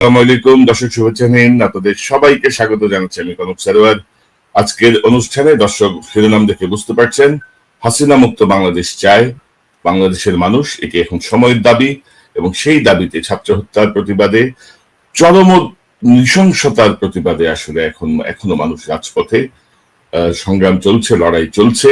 আসসালামু আলাইকুম দর্শক, শুভেচ্ছা নিন। আপনাদের সবাইকে স্বাগত জানাচ্ছি আমি কনক সারোয়ার। আজকের অনুষ্ঠানে দর্শক শিরোনাম দেখে বুঝতে পারছেন, হাসিনা মুক্ত বাংলাদেশ চায় বাংলাদেশের মানুষ, এটি এখন সময়ের দাবি। এবং সেই দাবিতে ছাত্র হত্যার প্রতিবাদে, চরম নৃশংসতার প্রতিবাদে আসলে এখনো মানুষ রাজপথে, সংগ্রাম চলছে, লড়াই চলছে।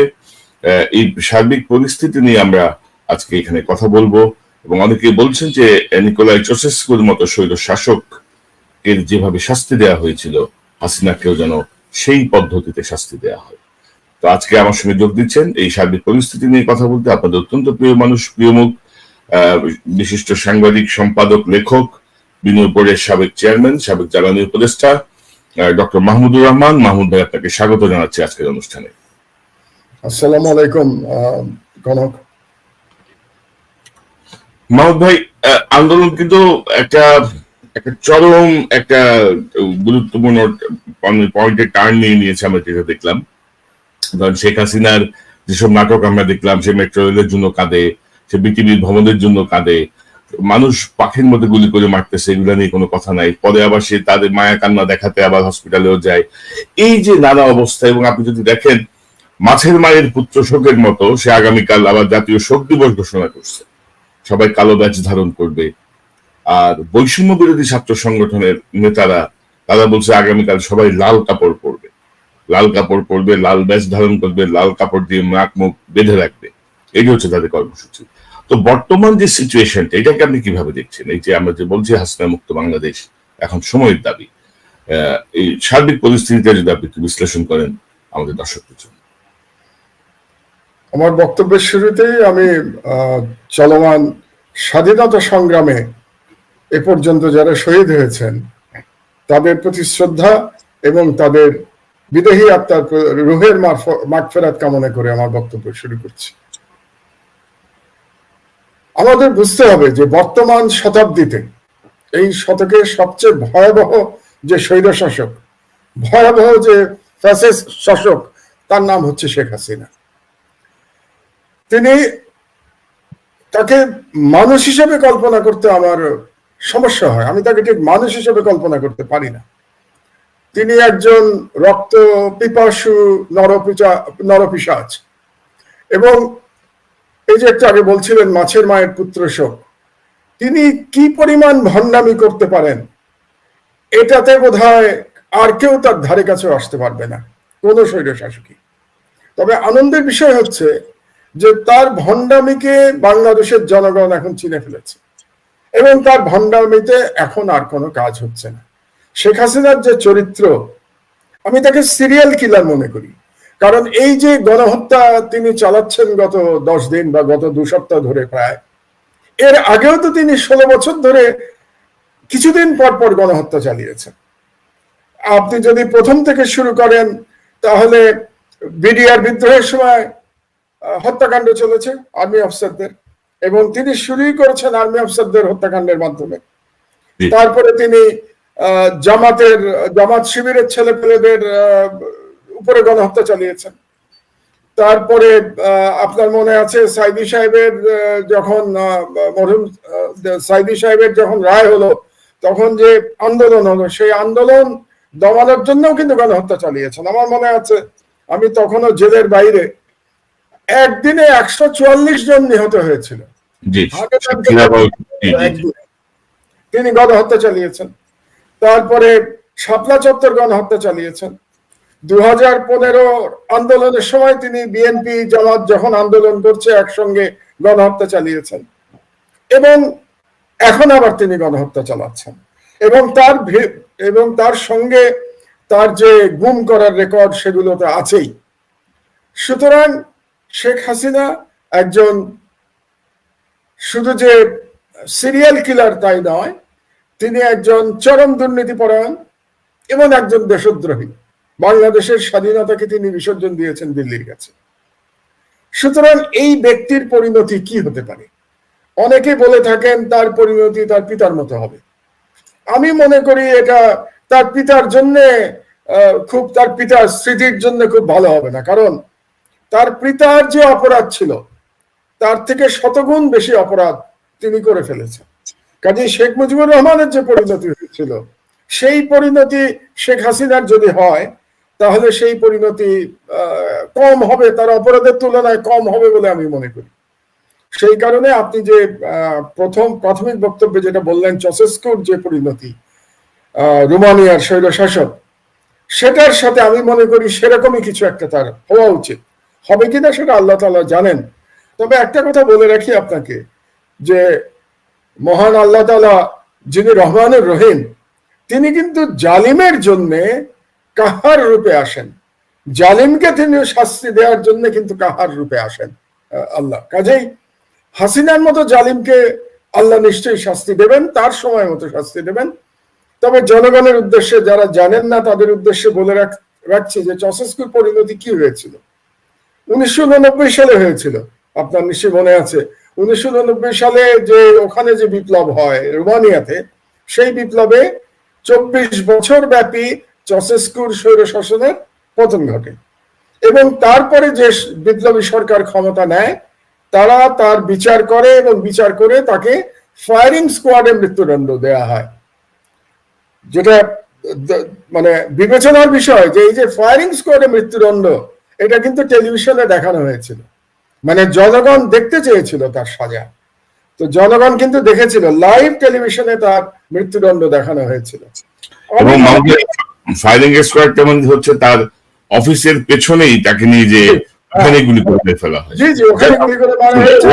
এই সার্বিক পরিস্থিতি নিয়ে আমরা আজকে এখানে কথা বলবো। এবং অনেকে বলছেন যে নিকোলাই চৌসেস্কুর মতো স্বৈর শাসকের যেভাবে শাস্তি দেওয়া হয়েছিল, হাসিনাকেও যেন সেই পদ্ধতিতে শাস্তি দেওয়া হয়। তো আজকে আমার সঙ্গে যোগ দিচ্ছেন এই সার্বিক পরিস্থিতি নিয়ে কথা বলতে আপনাদের অত্যন্ত প্রিয় মানুষ, প্রিয় মুখ, বিশিষ্ট সাংবাদিক, সম্পাদক, লেখক, বিনিয়োগ বোর্ডের সাবেক চেয়ারম্যান, সাবেক জ্বালানি উপদেষ্টা ডক্টর মাহমুদুর রহমান। মাহমুদ ভাই, আপনাকে স্বাগত জানাচ্ছি আজকের অনুষ্ঠানে। আসসালামু আলাইকুম কনক। মাহমুদ ভাই, আন্দোলন কিন্তু একটা চরম একটা গুরুত্বপূর্ণ পয়েন্টে টার্ন নিয়ে নিয়েছে। আমরা যেটা দেখলাম, ধরেন শেখ হাসিনার যেসব নাটক আমরা দেখলাম, সে মেট্রো রেলের জন্য কাঁদে, সে বিটিভির ভবনের জন্য কাঁদে, মানুষ পাখির মধ্যে গুলি করে মারতেছে, এগুলো নিয়ে কোনো কথা নাই। পরে আবার সে তাদের মায়া কান্না দেখাতে আবার হসপিটালেও যায়। এই যে নানা অবস্থা, এবং আপনি যদি দেখেন মাছের মায়ের পুত্র শোকের মতো সে আগামীকাল আবার জাতীয় শোক দিবস ঘোষণা করছে, সবাই কালো ব্যাজ ধারণ করবে। আর বৈষম্য বিরোধী ছাত্র সংগঠনের নেতারা তারা বলছে আগামীকাল সবাই লাল কাপড় পরবে, লাল কাপড় পরবে, লাল ব্যাজ ধারণ করবে, লাল কাপড় দিয়ে নাক মুখ বেঁধে রাখবে। এটি হচ্ছে তাদের কর্মসূচি। তো বর্তমান যে সিচুয়েশনটা, এটাকে আপনি কিভাবে দেখছেন? এই যে আমরা যে বলছি হাসিনা মুক্ত বাংলাদেশ এখন সময়ের দাবি, এই সার্বিক পরিস্থিতিটা যদি আপনি একটু বিশ্লেষণ করেন আমাদের দর্শকদের জন্য। আমার বক্তব্যের শুরুতেই আমি চলমান স্বাধীনতা সংগ্রামে এ পর্যন্ত যারা শহীদ হয়েছেন তাদের প্রতি শ্রদ্ধা এবং তাদের বিদেহী আত্মার রুহের মাগফিরাত কামনা করে আমার বক্তব্য শুরু করছি। আমাদের বুঝতে হবে যে বর্তমান শতাব্দীতে, এই শতকের সবচেয়ে ভয়াবহ যে স্বৈর শাসক, ভয়াবহ যে ফ্যাসিস্ট শাসক, তার নাম হচ্ছে শেখ হাসিনা। তাকে মানুষ হিসেবে কল্পনা করতে আমার সমস্যা হয়। আমি তাকে ঠিক মানুষ হিসেবে কল্পনা করতে পারি না। তিনি একজন রক্ত পিপাসু নরপিশাচ। এবং এই যে একটু আগে বলছিলেন মাছের মায়ের পুত্র শোক, তিনি কি পরিমাণ ভণ্ডামি করতে পারেন এটাতে বোধহয় আর কেউ তার ধারে কাছেও আসতে পারবে না, কোন স্বৈর শাসকই। তবে আনন্দের বিষয় হচ্ছে যে তার ভণ্ডামিকে বাংলাদেশের জনগণ এখন চিনে ফেলেছে এবং তার ভণ্ডামিতে এখন আর কোনো কাজ হচ্ছে না। শেখ হাসিনার যে চরিত্র, আমি তাকে সিরিয়াল কিলার মনে করি। কারণ এই যে গণহত্যা তিনি চালাচ্ছেন গত 10 দিন বা গত 2 সপ্তাহ ধরে, প্রায় এর আগেও তো তিনি 16 বছর ধরে কিছুদিন পর পর গণহত্যা চালিয়েছেন। আপনি যদি প্রথম থেকে শুরু করেন তাহলে বিডিআর বিদ্রোহের সময় হত্যাকাণ্ড চলেছে আর্মি অফিসারদের, এবং তিনি শুরুই করেছেন আর্মি অফিসারদের হত্যাকাণ্ডের মাধ্যমে। তারপরে তিনি জামাত শিবিরের ছেলেপেলেদের উপরে গণহত্যা চালিয়েছেন। তারপরে আপনার মনে আছে সাইদি সাহেবের যখন রায় হলো, তখন যে আন্দোলন হলো, সেই আন্দোলন দমানোর জন্যও কিন্তু গণহত্যা চালিয়েছেন। আমার মনে আছে আমি তখনও জেলের বাইরে, একদিনে 144 জন নিহত হয়েছিল। তিনি গণহত্যা চালিয়েছেন। তারপরে শাপলা চত্বর গণহত্যা চালিয়েছেন। 2015 আন্দোলনের সময় তিনি বিএনপি জামাত যখন আন্দোলন করছে একসঙ্গে গণহত্যা চালিয়েছেন, এবং এখন আবার তিনি গণহত্যা চালাচ্ছেন। এবং তার সঙ্গে তার যে গুম করার রেকর্ড, সেগুলো তো আছেই। সুতরাং শেখ হাসিনা একজন শুধু যে সিরিয়াল কিলার তাই নয়, তিনি একজন চরম দুর্নীতিপরায়ণ এবং একজন দেশদ্রোহী। বাংলাদেশের স্বাধীনতাকে তিনি বিসর্জন দিয়েছেন দিল্লির কাছে। সুতরাং এই ব্যক্তির পরিণতি কি হতে পারে? অনেকে বলে থাকেন তার পরিণতি তার পিতার মতো হবে। আমি মনে করি এটা তার পিতার জন্য তার পিতার স্মৃতির জন্য খুব ভালো হবে না। কারণ তার পিতার যে অপরাধ ছিল তার থেকে শতগুণ বেশি অপরাধ তিনি করে ফেলেছেন। কাজে শেখ মুজিবুর রহমানের যে পরিণতি ছিল, সেই পরিণতি শেখ হাসিনার যদি হয় তাহলে সেই পরিণতি কম হবে, তার অপরাধের তুলনায় কম হবে বলে আমি মনে করি। সেই কারণে আপনি যে প্রাথমিক বক্তব্যে যেটা বললেন চসেস্কুর যে পরিণতি রোমানিয়ার স্বৈরশাসক, সেটার সাথে আমি মনে করি সেরকমই কিছু একটা তার হওয়া উচিত। হবে কিনা সেটা আল্লাহ তাআলা জানেন। তবে একটা কথা বলে রাখি আপনাকে, যে মহান আল্লাহ তাআলা যিনি রহমানুর রহিম, তিনি কিন্তু জালিমের জন্য কাহার রূপে আসেন, জালিমকে তিনি শাস্তি দেওয়ার জন্য কিন্তু কাহার রূপে আসেন আল্লাহ। কাজেই হাসিনার মতো জালিমকে আল্লাহ নিশ্চয়ই শাস্তি দেবেন, তার সময় মতো শাস্তি দেবেন। তবে জনগণের উদ্দেশ্যে, যারা জানেন না তাদের উদ্দেশ্যে বলে রাখছি যে চসেস্কুর পরিণতি কি হয়েছিল 1989 সালে হয়েছিল। আপনার নিশ্চয়ই মনে আছে 1989 সালে যে ওখানে যে বিপ্লব হয় রোমানিয়াতে, সেই বিপ্লবে 24 বছর ব্যাপী চসেস্কুর স্বৈরশাসনের পতন ঘটে এবং তারপরে যে বিপ্লবী সরকার ক্ষমতা নেয় তারা তার বিচার করে এবং বিচার করে তাকে ফায়ারিং স্কোয়াডে মৃত্যুদণ্ড দেয়া হয়। যেটা মানে বিবেচনার বিষয় যে এই যে ফায়ারিং স্কোয়াডে মৃত্যুদণ্ড, এটা কিন্তু টেলিভিশনে দেখানো হয়েছিল, মানে জনগণ দেখতে চেয়েছিল তার সাজা, তো জনগণ কিন্তু দেখেছিল, লাইভ টেলিভিশনে তার মৃত্যুদণ্ড দেখানো হয়েছিল। এবং ফায়ারিং স্কোয়াডটা মানে হচ্ছে তার অফিসের পেছনেই তাকে নিয়ে যে ওখানে গুলি করে ফেলা হয়। জি জি, ওখানে গুলি করে মারা হয়েছে,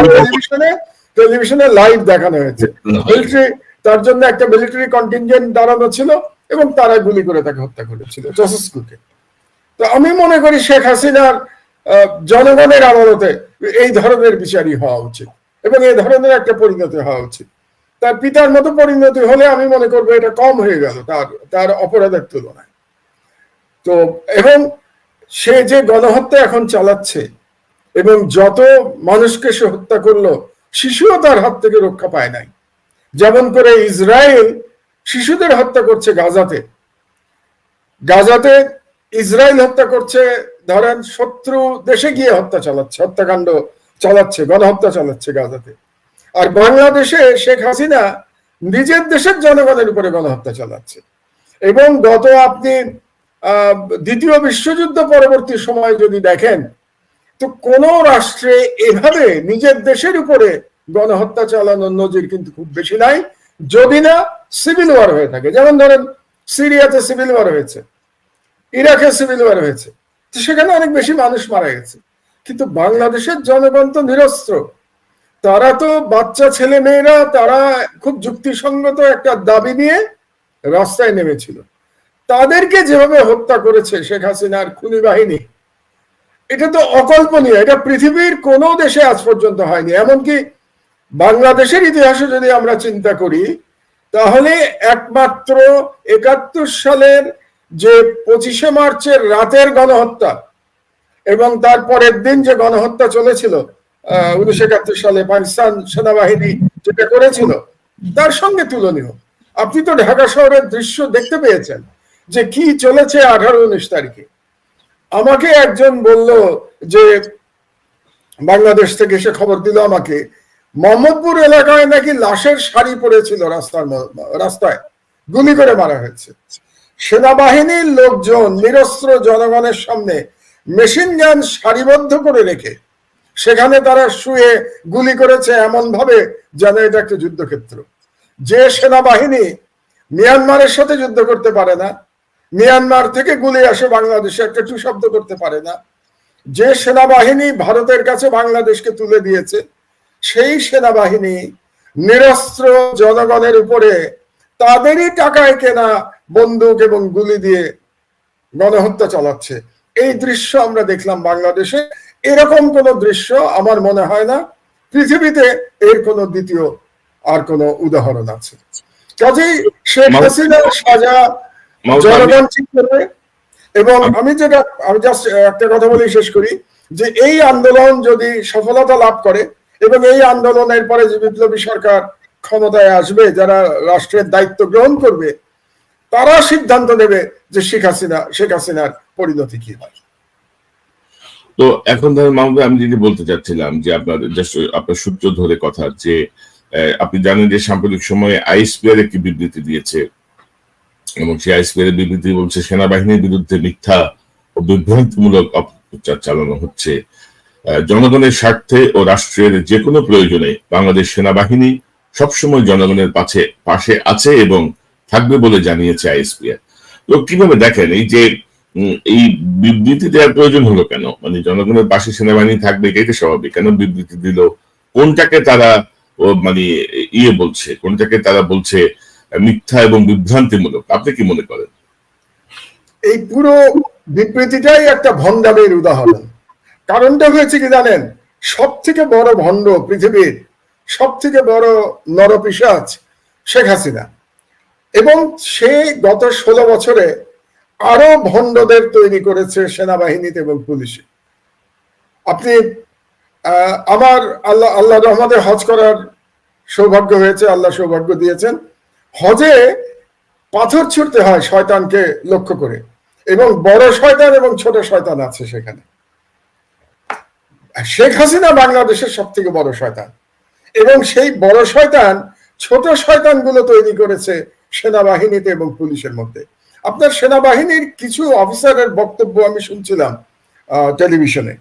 টেলিভিশনে লাইভ দেখানো হয়েছে। মিলিটারি, তার জন্য একটা মিলিটারি কন্টিনজেন্ট দাঁড়ানো ছিল এবং তারা গুলি করে তাকে হত্যা করেছিল চসেস্কুকে। তো আমি মনে করি শেখ হাসিনার জনগণের আদালতে এই ধরনের বিচারই হওয়া উচিত এবং এই ধরনের একটা পরিণতি হওয়া উচিত। তার পিতার মতো পরিণতি হলে আমি মনে করবো এটা কম হয়ে গেল তার অপরাধের তুলনায়। তো এবং সে যে গণহত্যা এখন চালাচ্ছে এবং যত মানুষকে সে হত্যা করলো, শিশুও তার হাত থেকে রক্ষা পায় নাই। যেমন করে ইসরায়েল শিশুদের হত্যা করছে গাজাতে, ইসরায়েল হত্যা করছে, ধরেন শত্রু দেশে গিয়ে হত্যাকাণ্ড চালাচ্ছে, গণহত্যা চালাচ্ছে গাজাতে। আর বাংলাদেশে শেখ হাসিনা নিজের দেশের জনগণের উপরে গণহত্যা চালাচ্ছে। এবং আপনি দ্বিতীয় বিশ্বযুদ্ধ পরবর্তী সময় যদি দেখেন, তো কোন রাষ্ট্রে এভাবে নিজের দেশের উপরে গণহত্যা চালানোর নজির কিন্তু খুব বেশি নাই, যদি না সিভিল ওয়ার হয়ে থাকে। যেমন ধরেন সিরিয়াতে সিভিল ওয়ার হয়েছে, ইরাকে সিভিল ওয়ার হয়েছে, তো সেখানে অনেক বেশি মানুষ মারা গেছে। কিন্তু বাংলাদেশের জনগণ তো নিরস্ত্র, তারা তো বাচ্চা ছেলে মেয়েরা, তারা খুব যুক্তিসঙ্গত একটা দাবি নিয়ে রাস্তায় নেমেছিল। তাদেরকে যেভাবে হত্যা করেছে শেখ হাসিনার খুনি বাহিনী, এটা তো অকল্পনীয়। এটা পৃথিবীর কোনো দেশে আজ পর্যন্ত হয়নি। এমনকি বাংলাদেশের ইতিহাসে যদি আমরা চিন্তা করি, তাহলে একমাত্র 71 সালের যে 25শে মার্চের রাতের গণহত্যা এবং তারপরের দিন যে গণহত্যা চলেছিল 1971 সালে পাকিস্তান সেনাবাহিনী যেটা করেছিল, তার সঙ্গে তুলনীয়। আপনি তো ঢাকা শহরের দৃশ্য দেখতে পেয়েছেন যে কি চলেছে 18-19 তারিখে। আমাকে একজন বলল যে বাংলাদেশ থেকে, সে খবর দিল আমাকে, মোহাম্মদপুর এলাকায় নাকি লাশের সারি পড়েছিল রাস্তায়, গুলি করে মারা হয়েছে। সেনাবাহিনীর লোকজন নিরস্ত্র জনগণের সামনে মেশিন গান সারিবদ্ধ করে রেখে সেখানে তারা শুয়ে গুলি করেছে, এমন ভাবে যেন এটা একটা যুদ্ধক্ষেত্র। যে সেনাবাহিনী মিয়ানমারের সাথে যুদ্ধ করতে পারে না, মিয়ানমার থেকে গুলি আসে বাংলাদেশে, একটা টু শব্দ করতে পারে না, যে সেনাবাহিনী ভারতের কাছে বাংলাদেশকে তুলে দিয়েছে, সেই সেনাবাহিনী নিরস্ত্র জনগণের উপরে তাদেরই টাকায় কেনা বন্দুক এবং গুলি দিয়ে গণহত্যা চালাচ্ছে। এই দৃশ্য আমরা দেখলাম বাংলাদেশে। এরকম কোন দৃশ্য আমার মনে হয় না পৃথিবীতে এর কোন দ্বিতীয় আর কোন উদাহরণ আছে। কাজেই শেখ হাসিনার সাজা জনগণ ঠিক করবে। এবং আমি জাস্ট একটা কথা বলে শেষ করি, যে এই আন্দোলন যদি সফলতা লাভ করে এবং এই আন্দোলনের পরে যে বিপ্লবী সরকার ক্ষমতায় আসবে, যারা রাষ্ট্রের দায়িত্ব গ্রহণ করবে, তারা সিদ্ধান্ত নেবে যে শেখ হাসিনার পরিণতি কি হয়। তো এখন ধরেন মাহমুদ, আমি যেটি বলতে চাচ্ছিলাম যে আপনার সূত্র ধরে কথা, যে আপনি জানেন যে সাম্প্রতিক সময়ে আইএসপিআর একটি বিবৃতি দিয়েছে এবং সিআইএসপি এর বিবৃতি বলছে সেনাবাহিনীর বিরুদ্ধে মিথ্যা ও বিভ্রান্তিমূলক অপপ্রচার চালানো হচ্ছে। জনগণের স্বার্থে ও রাষ্ট্রের যে কোনো প্রয়োজনে বাংলাদেশ সেনাবাহিনী সবসময় জনগণের পাশে আছে এবং থাকবে বলে জানিয়েছে আইএসপিআর। তো কিভাবে দেখেন এই যে এই বিবৃতি দেওয়ার প্রয়োজন হলো কেন? মানে জনগণের পাশে সেনাবাহিনী থাকবে এটাই তো স্বাভাবিক, কেন বিবৃতি দিল? কোনটাকে তারা মানে বলছে, কোনটাকে তারা বলছে মিথ্যা এবং বিভ্রান্তিমূলক? আপনি কি মনে করেন? এই পুরো বিবৃতিটাই একটা ভণ্ডামির উদাহরণ। কারণটা হয়েছে কি জানেন, সব থেকে বড় ভণ্ড পৃথিবীর, সব থেকে বড় নরপিশাচ শেখ হাসিনা, এবং সে গত 16 বছরে আরো ভণ্ডদের তৈরি করেছে সেনাবাহিনীতে এবং পুলিশে। আপনি আমার আল্লাহ রহমতে হজ করার সৌভাগ্য হয়েছে, আল্লাহ সৌভাগ্য দিয়েছেন। হজে পাথর ছুঁড়তে হয় শয়তানকে লক্ষ্য করে, এবং বড় শয়তান এবং ছোট শয়তান আছে সেখানে। শেখ হাসিনা বাংলাদেশের সব থেকে বড় শয়তান, এবং সেই বড় শয়তান ছোট শয়তানগুলো তৈরি করেছে সেনাবাহিনীতে এবং পুলিশের মধ্যে। আপনার সেনাবাহিনীর কিছু অফিসারের বক্তব্য আমি শুনছিলাম টেলিভিশনে।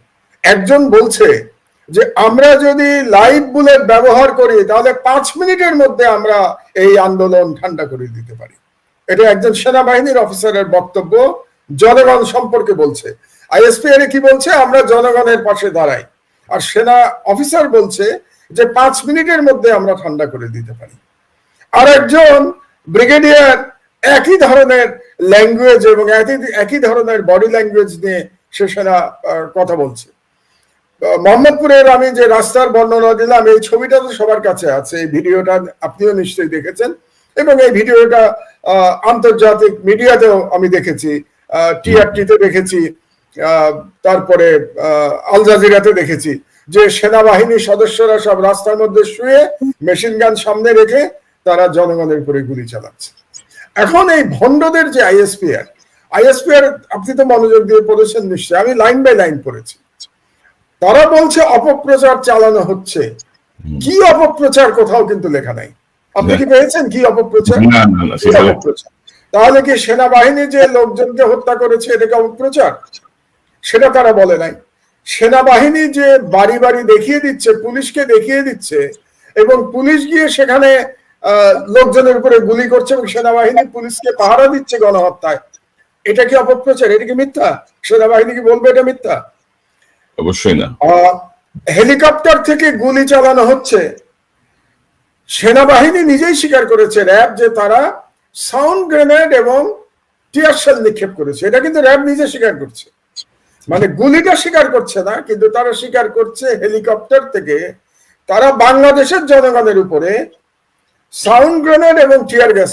একজন বলছে যে আমরা যদি লাইভ বুলেট ব্যবহার করি তাহলে 5 মিনিটের মধ্যে আমরা এই আন্দোলন ঠান্ডা করে দিতে পারি। এটা একজন সেনাবাহিনীর অফিসারের বক্তব্য, জনগণ সম্পর্কে বলছে। আইএসপিআর কি বলছে, আমরা জনগণের পাশে দাঁড়াই, আর সেনা অফিসার বলছে যে 5 মিনিটের মধ্যে আমরা ঠান্ডা করে দিতে পারি। আর একজন ব্রিগেডিয়ার একই ধরনের ল্যাঙ্গুয়েজ এবং একই ধরনের বডি ল্যাঙ্গুয়েজ নিয়ে সে সেনা কথা বলছে। মোহাম্মদপুরের আমি যে রাস্তার বর্ণনা দিলাম, এই ছবিটা তো সবার কাছে আছে, এই ভিডিওটা আপনিও নিশ্চয়ই দেখেছেন, এবং এই ভিডিওটা আন্তর্জাতিক মিডিয়াতেও আমি দেখেছি, টিআরটিতে দেখেছি, তারপরে আল জাজিরাতে দেখেছি, যে সেনাবাহিনীর সদস্যরা সব রাস্তার মধ্যে শুয়ে মেশিন গান সামনে রেখে তারা জনগণের উপরে গুলি চালাচ্ছে। এখন এই ভণ্ডদের যে আইএসপিআর আপনি তো মনোযোগ দিয়ে পড়েছেন নিশ্চয়ই, আমি লাইন বাই লাইন পড়েছি। তারা বলছে অপপ্রচার চালানো হচ্ছে। কি অপপ্রচার কোথাও কিন্তু লেখা নাই। আপনি কি পেয়েছেন কি অপপ্রচার? তাহলে কি সেনাবাহিনী যে লোকজনকে হত্যা করেছে এটা কি অপপ্রচার? সেটা তারা বলে নাই। সেনাবাহিনী যে বাড়ি বাড়ি দেখিয়ে দিচ্ছে, পুলিশকে দেখিয়ে দিচ্ছে, এবং পুলিশ গিয়ে সেখানে লোকজনের উপরে গুলি করছে এবং সেনাবাহিনী পুলিশকে পাহারা দিচ্ছে গণহত্যায়, এটা কি অপপ্রচার? এটা কি মিথ্যা? সেনাবাহিনী কি বলবে এটা মিথ্যা? অবশ্যই না। হেলিকপ্টার থেকে গুলি চালানো হচ্ছে, সেনাবাহিনী নিজেই স্বীকার করেছে, র্যাব, যে তারা সাউন্ড গ্রেনেড এবং টিয়ার শেল নিক্ষেপ করেছে। এটা কিন্তু র্যাব নিজে স্বীকার করছে, মানে গুলিটা স্বীকার করছে না, কিন্তু তারা স্বীকার করছে হেলিকপ্টার থেকে তারা বাংলাদেশের জনগণের উপরে সাউন্ড গ্রেনেড এবং টিয়ার গ্যাস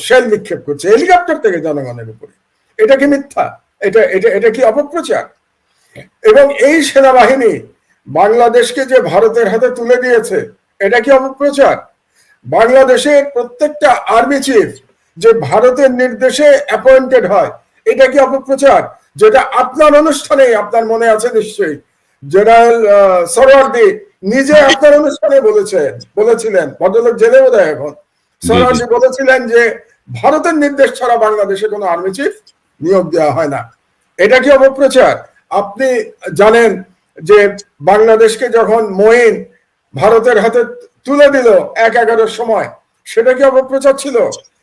শেল নিক্ষেপ করছে হেলিকপ্টার থেকে জনগণের উপরে। এটা কি মিথ্যা? এটা কি অপপ্রচার? এবং এই সেনাবাহিনী বাংলাদেশকে যে ভারতের হাতে তুলে দিয়েছে, এটা কি অপপ্রচার? বাংলাদেশের প্রত্যেকটা আর্মি চিফ যে ভারতের নির্দেশে অ্যাপয়েন্টেড হয়, এটা কি অপপ্রচার? যেটা আপনার অনুষ্ঠানে, আপনার মনে আছে নিশ্চয়ই, জেনারেল সরওয়ার্দী নিজে আপনার অনুষ্ঠানে বলেছিলেন, ভদ্রলোক জেলে বোধহয় এখন, সরওয়ার্দী বলেছিলেন যে ভারতের নির্দেশ ছাড়া বাংলাদেশে কোনো আর্মি চিফ নিয়োগ দেওয়া হয় না। এটা কি অপপ্রচার? আপনি জানেন যে বাংলাদেশকে যখন মঈন ভারতের হাতে তুলে দিল 1/11 সময়, সেটা কি অপপ্রচার ছিল?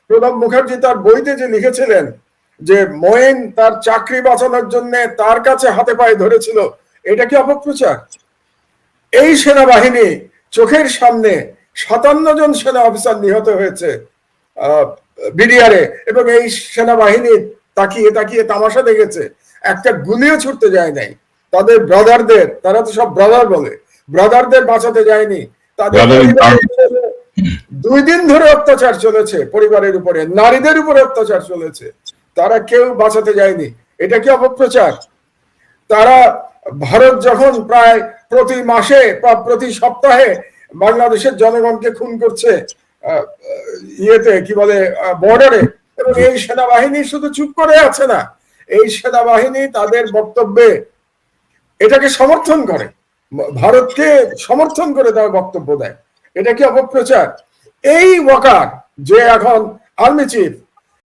প্রণব মুখার্জি তার বইতে যে লিখেছিলেন যে মঈন তার চাকরি বাঁচানোর জন্য তার কাছে হাতে পায়ে ধরেছিল, এটা কি অপপ্রচার? এই সেনাবাহিনী চোখের সামনে 57 জন সেনা অফিসার নিহত হয়েছে বিডিআরে, এবং এই সেনাবাহিনী তাকিয়ে তাকিয়ে তামাশা দেখেছে, একটা গুলিও ছুটতে যায় নাই। তাদের ব্রাদারদের, তারা তো সব ব্রাদার বলে, ব্রাদারদের বাঁচাতে যায়নি। তাদের 2 দিন ধরে অত্যাচার চলেছে পরিবারের উপরে, নারীদের উপরে অত্যাচার চলেছে, তারা কেউ বাঁচাতে যায়নি। এটা কি অপপ্রচার? তারা ভারত যখন প্রায় প্রতি মাসে বা প্রতি সপ্তাহে বাংলাদেশের জনগণকে খুন করছে ইয়েতে কি বলে বর্ডারে, এবং এই সেনাবাহিনী শুধু চুপ করে আছে না, এই সেনাবাহিনী তাদের বক্তব্যে এটাকে সমর্থন করে, ভারতকে সমর্থন করে তার বক্তব্য দেয়। এটা কি অপপ্রচার? এই ওয়াকার যে এখন আর্মি চিফ,